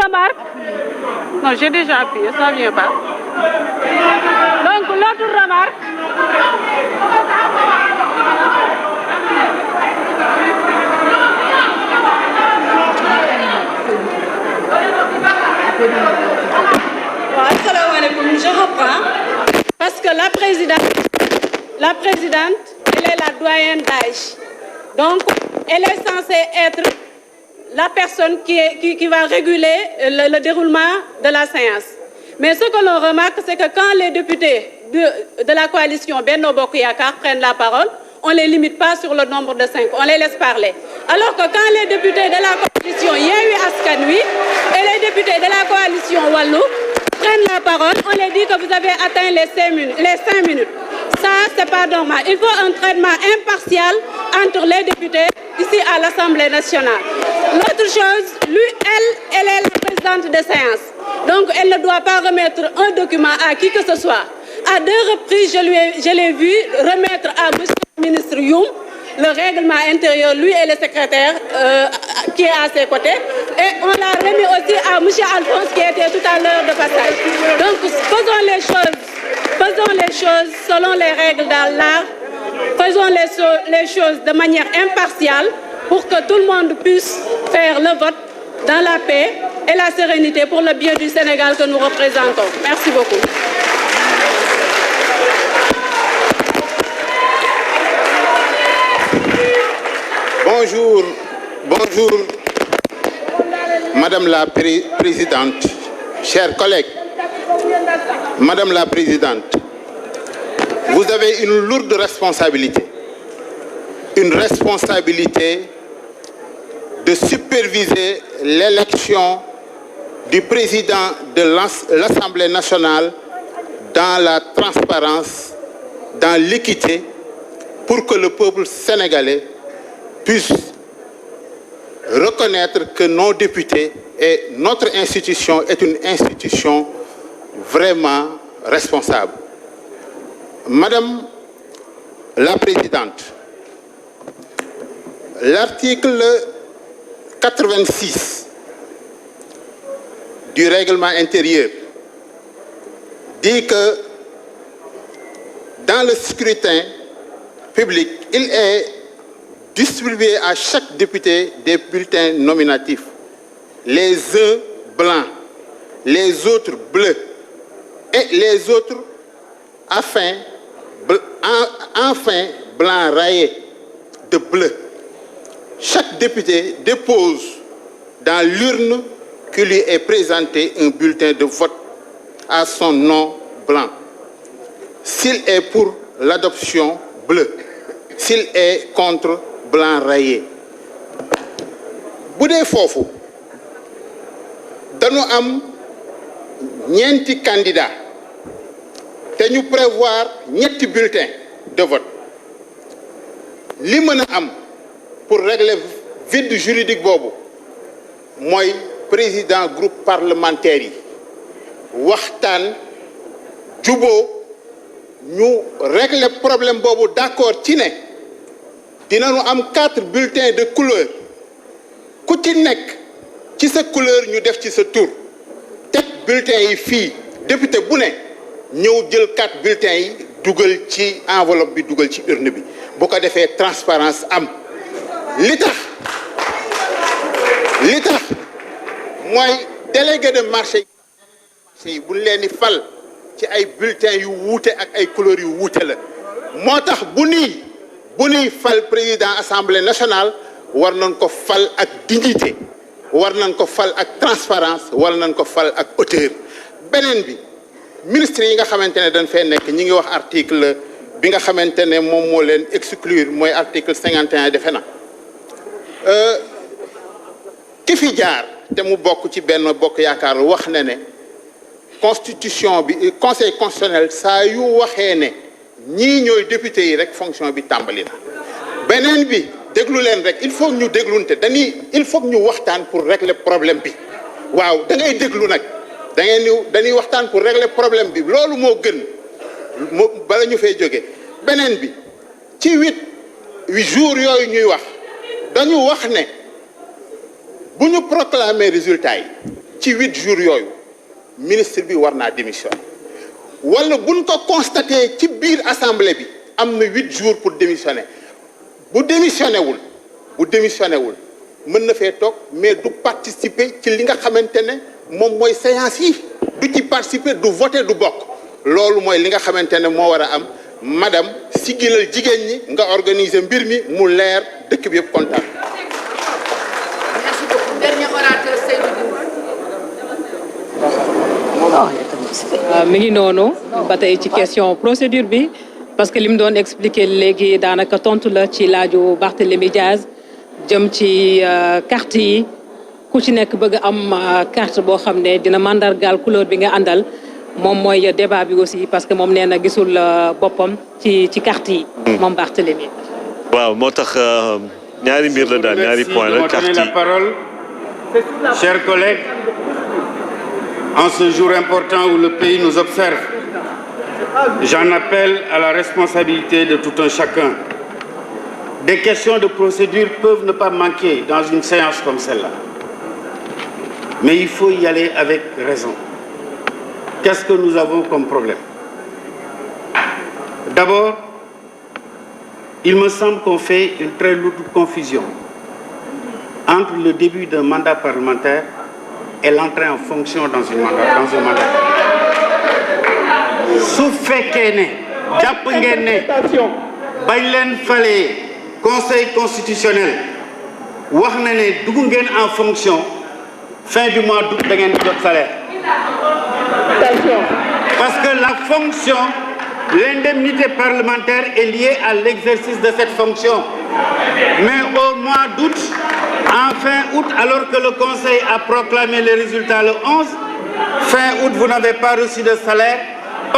remarque. Non, j'ai déjà appuyé, ça ne vient pas. Donc, l'autre remarque. Je reprends. Parce que la présidente, elle est la doyenne d'âge. Donc, elle est censée être la personne qui va réguler le déroulement de la séance. Mais ce que l'on remarque, c'est que quand les députés de la coalition Benno Bokk Yakaar prennent la parole, on ne les limite pas sur le nombre de 5, on les laisse parler. Alors que quand les députés de la coalition Yewwi Askan Wi et les députés de la coalition Wallu prennent la parole, on les dit que vous avez atteint les 5 minutes. Ça, c'est pas normal. Il faut un traitement impartial entre les députés ici à l'Assemblée nationale. L'autre chose, elle est la présidente de séance. Donc, elle ne doit pas remettre un document à qui que ce soit. À 2 reprises, je l'ai vu remettre à M. le ministre Youm le règlement intérieur, lui et le secrétaire qui est à ses côtés. Et on l'a remis aussi à M. Alphonse qui était tout à l'heure de passage. Donc, faisons les choses selon les règles dans l'art. Faisons les choses de manière impartiale pour que tout le monde puisse faire le vote dans la paix et la sérénité pour le bien du Sénégal que nous représentons. Merci beaucoup. Bonjour, Madame la Présidente, chers collègues. Madame la Présidente, vous avez une lourde responsabilité. Une responsabilité de superviser l'élection du président de l'Assemblée nationale dans la transparence, dans l'équité, pour que le peuple sénégalais puisse reconnaître que nos députés et notre institution est une institution vraiment responsable. Madame la Présidente, l'article 86 du règlement intérieur dit que dans le scrutin public, il est distribué à chaque député des bulletins nominatifs, les uns blancs, les autres bleus et les autres enfin blanc rayé de bleu. Chaque député dépose dans l'urne qui lui est présenté un bulletin de vote à son nom blanc. S'il est pour l'adoption, bleu. S'il est contre, blanc rayé. Bu dee foofu dañu am ñeenti candidat te ñu prévoir ñetti bulletins de vote. Li mën a am pour régler vide juridique boobu mooy président groupe parlementaire yi waxtaan juboo ñu régler problème boobu d'accord ci ne dinañu am 4 bulletins de couleur ku ci nekk ci sa couleur ñu def ci sa tur teg bulletins yi fii député bu ne ñëw jël 4 bulletins yi dugal ci enveloppe bi dugal ci urne bi bu ko defee transparence am li tax mooy délégué de marché yi bu leen di fal ci ay bulletins yu wuute ak ay couleurs yu wuute la moo tax bu ñuy fal président assemblée nationale war nañ ko fal ak dignité war nañ ko fal ak transparence war nañ ko fal ak hauteur. beneen bi ministre yi nga xamante ne dañ fee nekk ñi ngi wax article bi nga xamante ne moom moo leen exclure mooy article 51 defe na ki fi jaar te mu bokk ci Benno Bokk Yaakaar wax na ne constitution bi conseil constitutionnel saa yu waxee ne ñii ñooy député yi rek fonction bi tàmbali na. beneen bi déglu leen rek il faut ñu déglunte il faut ñu waxtaan pour régler problème bi waaw da ngay déglu nag dañuy waxtaan pour régler problème bi loolu moo gën bala ñu fay jóge. beneen bi ci 8 jours yooyu ñuy wax dañu wax ne bu ñu proclamer résultat yi ci 8 jours yooyu ministre bi war naa démissionner wala buñ ko constaté ci biir assemblée bi am na 8 jours pour démissionner bu démissionné wul mën na fee toog mais du participer ci li nga xamante ne moom mooy séance yi du ci participer du voter du bokk loolu mooy li nga xamante ne moo war a am madame sigilal jigéen ñi nga organiser mbir mi mu leer dëkk bi yëpp kontaan. Merci beaucoup. Dernier orateur, Seydou Diouf. mi ngi noonu ba tey ci question procédure bi parce que li mu doon expliquer léegi daanaka tontu la ci laaju Barthélémy Diaz jëm ci carte yi ku ci nekk bëgg am carte boo xam ne dina mandargaal couleur bi nga àndal moom mooy débat bi aussi parce que moom nee na gisul boppam ci carte yi. moom Barthélémy. waaw moo tax ñaari mbir la daal ñaari point la carte yi. la parole, chers collègues, en ce jour important où le pays nous observe, j'en appelle à la responsabilité de tout un chacun. Des questions de procédure peuvent ne pas manquer dans une séance comme celle-là. Mais il faut y aller avec raison. Qu'est-ce que nous avons comme problème? D'abord, il me semble qu'on fait une très lourde confusion entre le début d'un mandat parlementaire et l'entrée en fonction dans un mandat. su fekkee ne jàpp ngeen ne bañ leen falee conseil constitutionnel wax na ne dugg ngeen en fonction fin du mois d'août da ngeen di jot salaire. Parce que la fonction, l'indemnité parlementaire est liée à l'exercice de cette fonction. Mais au mois d'août, en fin août, alors que le Conseil a proclamé les résultats le 11, fin août, vous n'avez pas reçu de salaire.